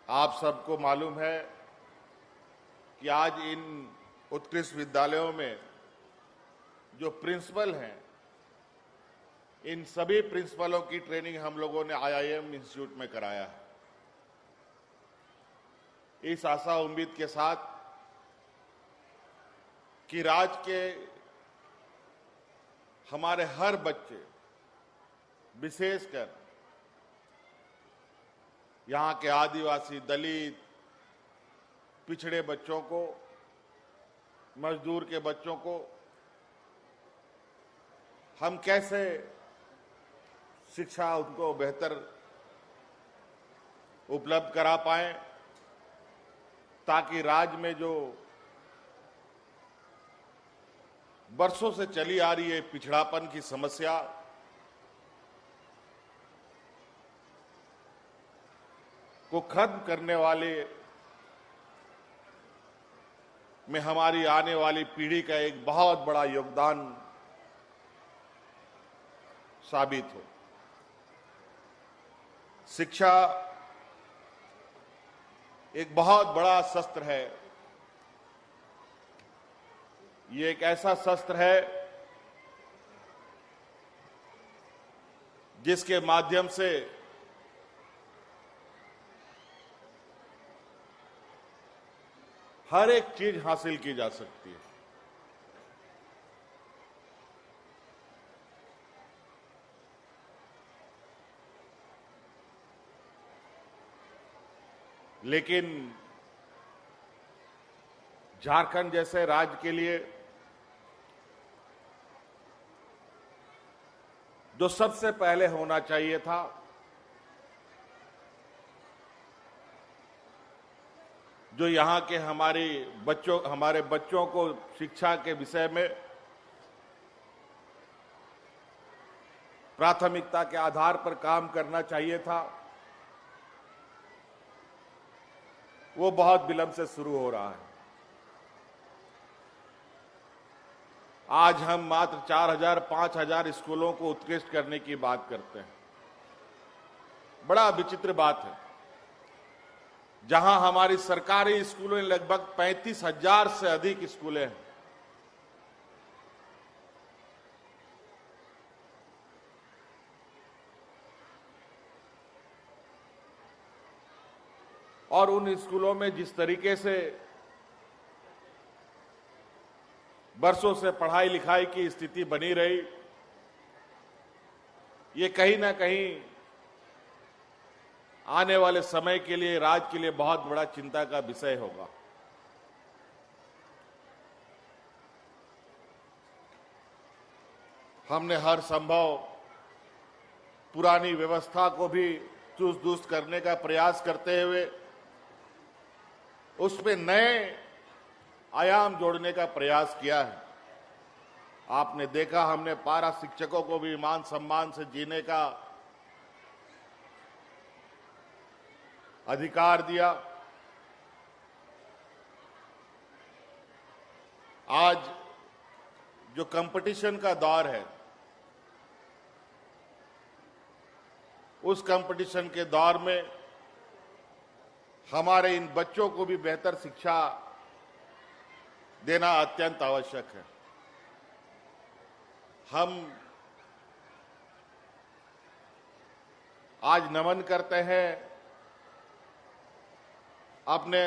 आप सबको मालूम है कि आज इन उत्कृष्ट विद्यालयों में जो प्रिंसिपल हैं, इन सभी प्रिंसिपलों की ट्रेनिंग हम लोगों ने आईआईएम इंस्टीट्यूट में कराया है। इस आशा उम्मीद के साथ कि राज्य के हमारे हर बच्चे, विशेषकर यहाँ के आदिवासी, दलित, पिछड़े बच्चों को, मजदूर के बच्चों को हम कैसे शिक्षा उनको बेहतर उपलब्ध करा पाएं, ताकि राज्य में जो बरसों से चली आ रही है पिछड़ापन की समस्या को खत्म करने वाले में हमारी आने वाली पीढ़ी का एक बहुत बड़ा योगदान साबित हो। शिक्षा एक बहुत बड़ा शस्त्र है। ये एक ऐसा शस्त्र है जिसके माध्यम से हर एक चीज हासिल की जा सकती है। लेकिन झारखंड जैसे राज्य के लिए जो सबसे पहले होना चाहिए था, जो यहाँ के हमारे बच्चों को शिक्षा के विषय में प्राथमिकता के आधार पर काम करना चाहिए था, वो बहुत विलंब से शुरू हो रहा है। आज हम मात्र 4,000-5,000 स्कूलों को उत्कृष्ट करने की बात करते हैं। बड़ा विचित्र बात है, जहां हमारी सरकारी स्कूलों में लगभग 35,000 से अधिक स्कूलें हैं। और उन स्कूलों में जिस तरीके से बरसों से पढ़ाई लिखाई की स्थिति बनी रही, ये कहीं ना कहीं आने वाले समय के लिए राज्य के लिए बहुत बड़ा चिंता का विषय होगा। हमने हर संभव पुरानी व्यवस्था को भी चुस्त दुरुस्त करने का प्रयास करते हुए उसमें नए आयाम जोड़ने का प्रयास किया है। आपने देखा, हमने पारा शिक्षकों को भी मान सम्मान से जीने का अधिकार दिया। आज जो कंपटीशन का दौर है, उस कंपटीशन के दौर में हमारे इन बच्चों को भी बेहतर शिक्षा देना अत्यंत आवश्यक है। हम आज नमन करते हैं अपने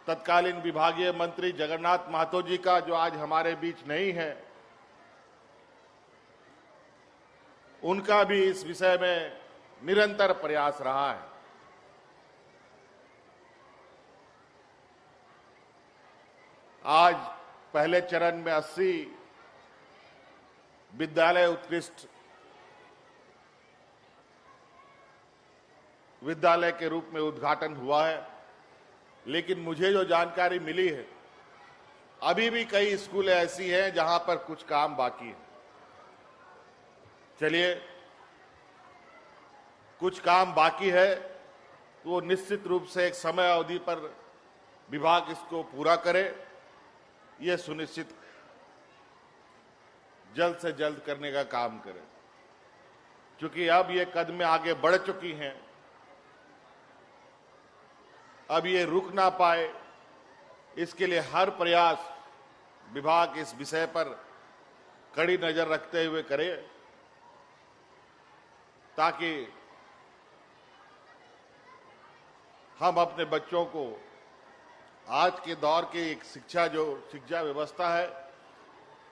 तत्कालीन विभागीय मंत्री जगन्नाथ महतो जी का, जो आज हमारे बीच नहीं है। उनका भी इस विषय में निरंतर प्रयास रहा है। आज पहले चरण में 80 विद्यालय उत्कृष्ट विद्यालय के रूप में उद्घाटन हुआ है, लेकिन मुझे जो जानकारी मिली है, अभी भी कई स्कूलें ऐसी हैं जहां पर कुछ काम बाकी है। चलिए, कुछ काम बाकी है तो वो निश्चित रूप से एक समय अवधि पर विभाग इसको पूरा करे, ये सुनिश्चित जल्द से जल्द करने का काम करे। क्योंकि अब ये कदमें आगे बढ़ चुकी हैं अब ये रुक ना पाए, इसके लिए हर प्रयास विभाग इस विषय पर कड़ी नजर रखते हुए करे, ताकि हम अपने बच्चों को आज के दौर की एक शिक्षा व्यवस्था है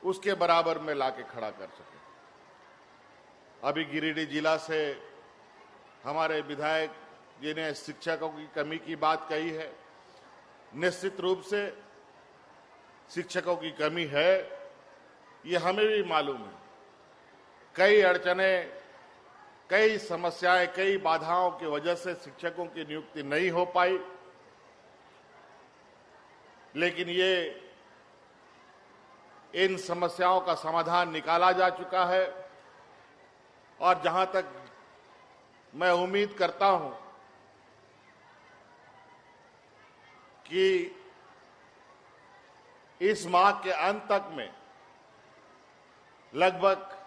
उसके बराबर में लाके खड़ा कर सके। अभी गिरिडीह जिला से हमारे विधायक जी ने शिक्षकों की कमी की बात कही है। निश्चित रूप से शिक्षकों की कमी है, ये हमें भी मालूम है। कई अड़चने, कई समस्याएं, कई बाधाओं की वजह से शिक्षकों की नियुक्ति नहीं हो पाई, लेकिन इन समस्याओं का समाधान निकाला जा चुका है। और जहां तक मैं उम्मीद करता हूं कि इस माह के अंत तक में लगभग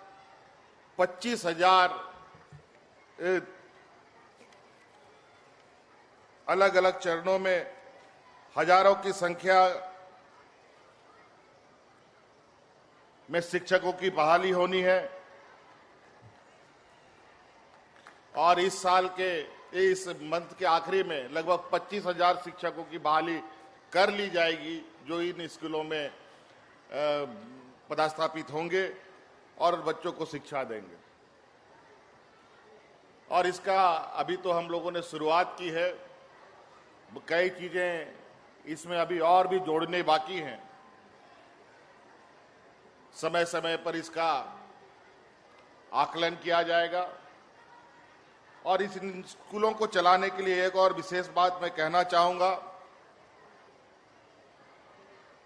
25,000 अलग अलग चरणों में हजारों की संख्या में शिक्षकों की बहाली होनी है। और इस साल के इस मंथ के आखिरी में लगभग 25,000 शिक्षकों की बहाली कर ली जाएगी, जो इन स्कूलों में पदस्थापित होंगे और बच्चों को शिक्षा देंगे। और इसका अभी तो हम लोगों ने शुरुआत की है, कई चीजें इसमें अभी और भी जोड़ने बाकी हैं। समय समय पर इसका आकलन किया जाएगा। और इस स्कूलों को चलाने के लिए एक और विशेष बात मैं कहना चाहूंगा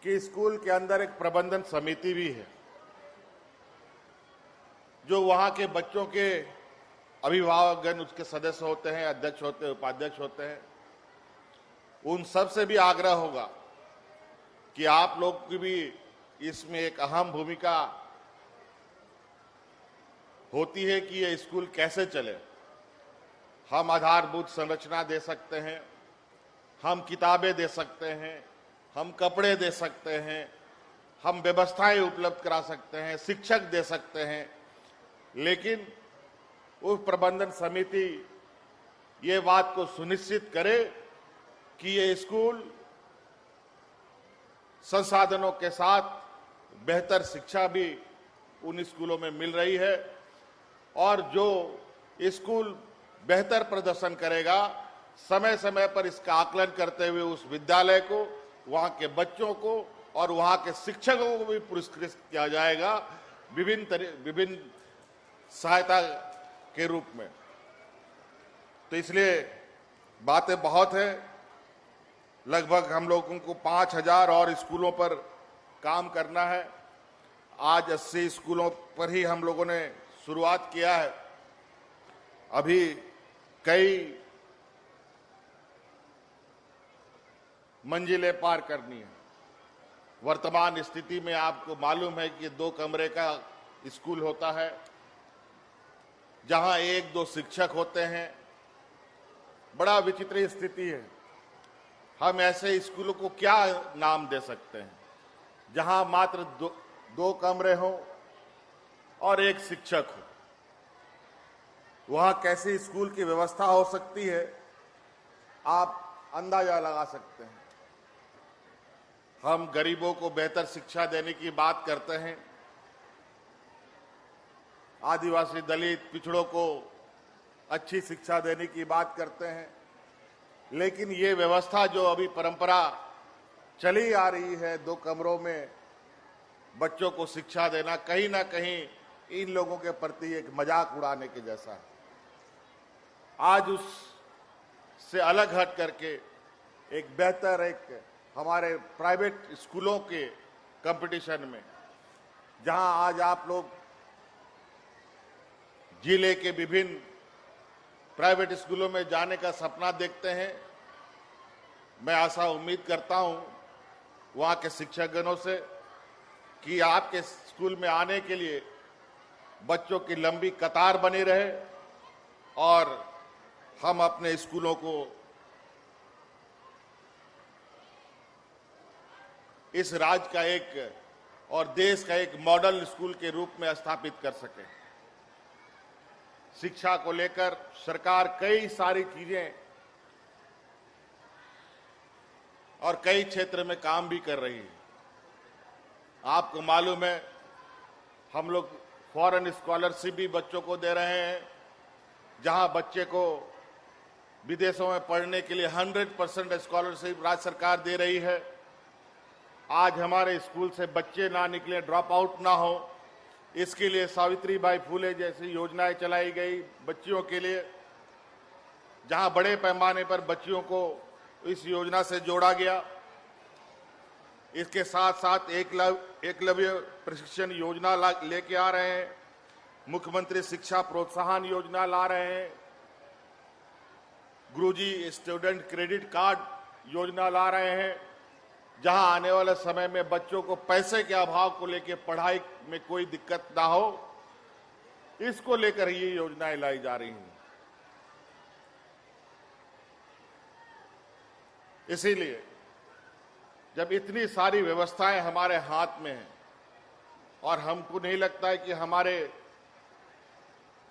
कि स्कूल के अंदर एक प्रबंधन समिति भी है, जो वहां के बच्चों के अभिभावकगण उसके सदस्य होते हैं, अध्यक्ष होते हैं, उपाध्यक्ष होते हैं। उन सब से भी आग्रह होगा कि आप लोग की भी इसमें एक अहम भूमिका होती है कि ये स्कूल कैसे चले। हम आधारभूत संरचना दे सकते हैं, हम किताबें दे सकते हैं, हम कपड़े दे सकते हैं, हम व्यवस्थाएं उपलब्ध करा सकते हैं, शिक्षक दे सकते हैं, लेकिन उस प्रबंधन समिति ये बात को सुनिश्चित करे कि ये स्कूल संसाधनों के साथ बेहतर शिक्षा भी उन स्कूलों में मिल रही है। और जो स्कूल बेहतर प्रदर्शन करेगा, समय समय पर इसका आकलन करते हुए उस विद्यालय को, वहां के बच्चों को और वहां के शिक्षकों को भी पुरस्कृत किया जाएगा विभिन्न सहायता के रूप में। तो इसलिए बातें बहुत हैं। लगभग हम लोगों को 5,000 और स्कूलों पर काम करना है। आज 80 स्कूलों पर ही हम लोगों ने शुरुआत किया है। अभी कई मंजिलें पार करनी है। वर्तमान स्थिति में आपको मालूम है कि 2 कमरे का स्कूल होता है, जहां 1-2 शिक्षक होते हैं। बड़ा विचित्र स्थिति है। हम ऐसे स्कूलों को क्या नाम दे सकते हैं जहां मात्र 2 कमरे हों और 1 शिक्षक हो? वहां कैसी स्कूल की व्यवस्था हो सकती है, आप अंदाजा लगा सकते हैं। हम गरीबों को बेहतर शिक्षा देने की बात करते हैं, आदिवासी, दलित, पिछड़ों को अच्छी शिक्षा देने की बात करते हैं, लेकिन ये व्यवस्था जो अभी परंपरा चली आ रही है, 2 कमरों में बच्चों को शिक्षा देना, कहीं ना कहीं इन लोगों के प्रति एक मजाक उड़ाने के जैसा है। आज उससे अलग हट करके एक बेहतर, एक हमारे प्राइवेट स्कूलों के कंपटीशन में, जहां आज आप लोग जिले के विभिन्न प्राइवेट स्कूलों में जाने का सपना देखते हैं, मैं आशा उम्मीद करता हूं वहां के शिक्षकगणों से कि आपके स्कूल में आने के लिए बच्चों की लंबी कतार बनी रहे और हम अपने स्कूलों को इस राज्य का एक और देश का एक मॉडल स्कूल के रूप में स्थापित कर सके। शिक्षा को लेकर सरकार कई सारी चीजें और कई क्षेत्र में काम भी कर रही है। आपको मालूम है, हम लोग फॉरेन स्कॉलरशिप भी बच्चों को दे रहे हैं, जहां बच्चे को विदेशों में पढ़ने के लिए 100% स्कॉलरशिप राज्य सरकार दे रही है। आज हमारे स्कूल से बच्चे ना निकले, ड्रॉप आउट ना हो, इसके लिए सावित्रीबाई फुले जैसी योजनाएं चलाई गई बच्चियों के लिए, जहां बड़े पैमाने पर बच्चियों को इस योजना से जोड़ा गया। इसके साथ साथ एकलव्य प्रशिक्षण योजना लेके आ रहे हैं, मुख्यमंत्री शिक्षा प्रोत्साहन योजना ला रहे हैं, गुरुजी स्टूडेंट क्रेडिट कार्ड योजना ला रहे हैं, जहां आने वाले समय में बच्चों को पैसे के अभाव को लेकर पढ़ाई में कोई दिक्कत ना हो, इसको लेकर ये योजनाएं लाई जा रही हैं। इसीलिए जब इतनी सारी व्यवस्थाएं हमारे हाथ में हैं और हमको नहीं लगता है कि हमारे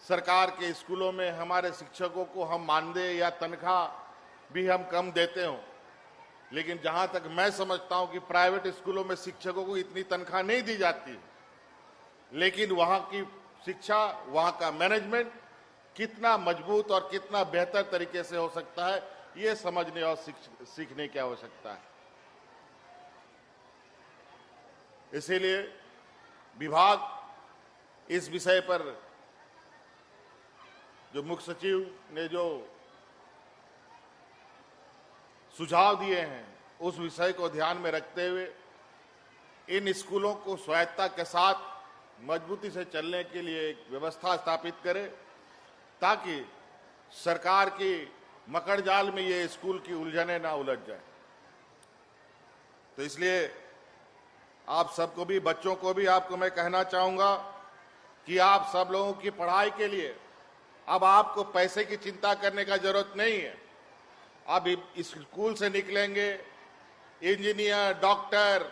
सरकार के स्कूलों में हमारे शिक्षकों को हम मानदेय या तनख्वाह भी हम कम देते हों, लेकिन जहां तक मैं समझता हूं कि प्राइवेट स्कूलों में शिक्षकों को इतनी तनख्वाह नहीं दी जाती, लेकिन वहां की शिक्षा, वहां का मैनेजमेंट कितना मजबूत और कितना बेहतर तरीके से हो सकता है, ये समझने और सीखने की आवश्यकता है। इसीलिए विभाग इस विषय पर जो मुख्य सचिव ने जो सुझाव दिए हैं, उस विषय को ध्यान में रखते हुए इन स्कूलों को स्वायत्तता के साथ मजबूती से चलने के लिए एक व्यवस्था स्थापित करे, ताकि सरकार की मकड़ जाल में ये स्कूल की उलझने ना उलझ जाए। तो इसलिए आप सबको भी, बच्चों को भी आपको मैं कहना चाहूंगा कि आप सब लोगों की पढ़ाई के लिए अब आपको पैसे की चिंता करने का जरूरत नहीं है। अब इस स्कूल से निकलेंगे इंजीनियर, डॉक्टर,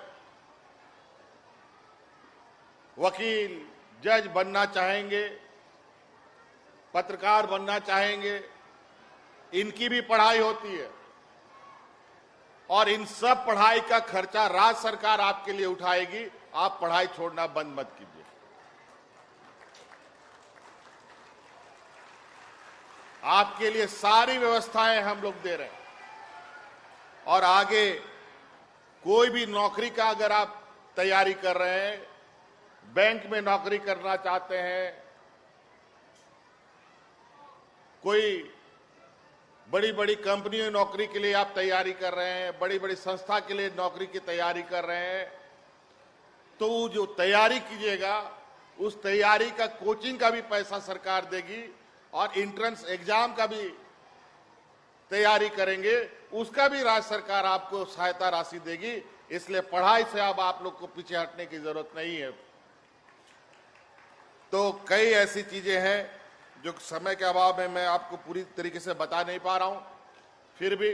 वकील, जज बनना चाहेंगे, पत्रकार बनना चाहेंगे, इनकी भी पढ़ाई होती है और इन सब पढ़ाई का खर्चा राज्य सरकार आपके लिए उठाएगी। आप पढ़ाई छोड़ना बंद मत कीजिए। आपके लिए सारी व्यवस्थाएं हम लोग दे रहे हैं और आगे कोई भी नौकरी का अगर आप तैयारी कर रहे हैं, बैंक में नौकरी करना चाहते हैं, कोई बड़ी बड़ी कंपनी में नौकरी के लिए आप तैयारी कर रहे हैं, बड़ी बड़ी संस्था के लिए नौकरी की तैयारी कर रहे हैं, तो जो तैयारी कीजिएगा उस तैयारी का कोचिंग का भी पैसा सरकार देगी और एंट्रेंस एग्जाम का भी तैयारी करेंगे, उसका भी राज्य सरकार आपको सहायता राशि देगी। इसलिए पढ़ाई से अब आप लोग को पीछे हटने की जरूरत नहीं है। तो कई ऐसी चीजें हैं जो समय के अभाव में मैं आपको पूरी तरीके से बता नहीं पा रहा हूं, फिर भी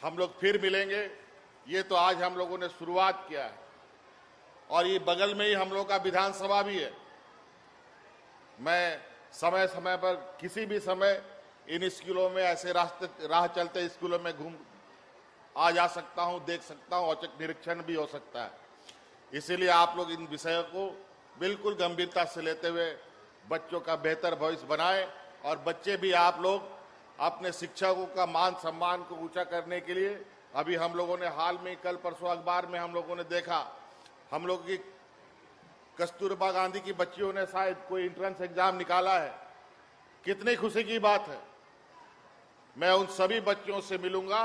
हम लोग फिर मिलेंगे। ये तो आज हम लोगों ने शुरुआत किया है और ये बगल में ही हम लोग का विधानसभा भी है। मैं समय समय पर किसी भी समय इन स्कूलों में ऐसे राह चलते स्कूलों में घूम आ जा सकता हूं, देख सकता हूं, औचक निरीक्षण भी हो सकता है। इसीलिए आप लोग इन विषयों को बिल्कुल गंभीरता से लेते हुए बच्चों का बेहतर भविष्य बनाएं और बच्चे भी आप लोग अपने शिक्षकों का मान सम्मान को ऊंचा करने के लिए, अभी हम लोगों ने हाल में कल परसों अखबार में हम लोगों ने देखा, हम लोग की कस्तूरबा गांधी की बच्चियों ने शायद कोई एंट्रेंस एग्जाम निकाला है। कितनी खुशी की बात है। मैं उन सभी बच्चों से मिलूंगा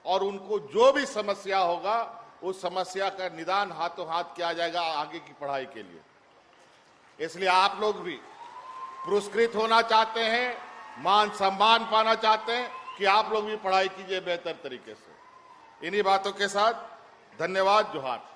और उनको जो भी समस्या होगा उस समस्या का निदान हाथों हाथ किया जाएगा आगे की पढ़ाई के लिए। इसलिए आप लोग भी पुरस्कृत होना चाहते हैं, मान सम्मान पाना चाहते हैं कि आप लोग भी पढ़ाई कीजिए बेहतर तरीके से। इन्हीं बातों के साथ धन्यवाद, जोहार।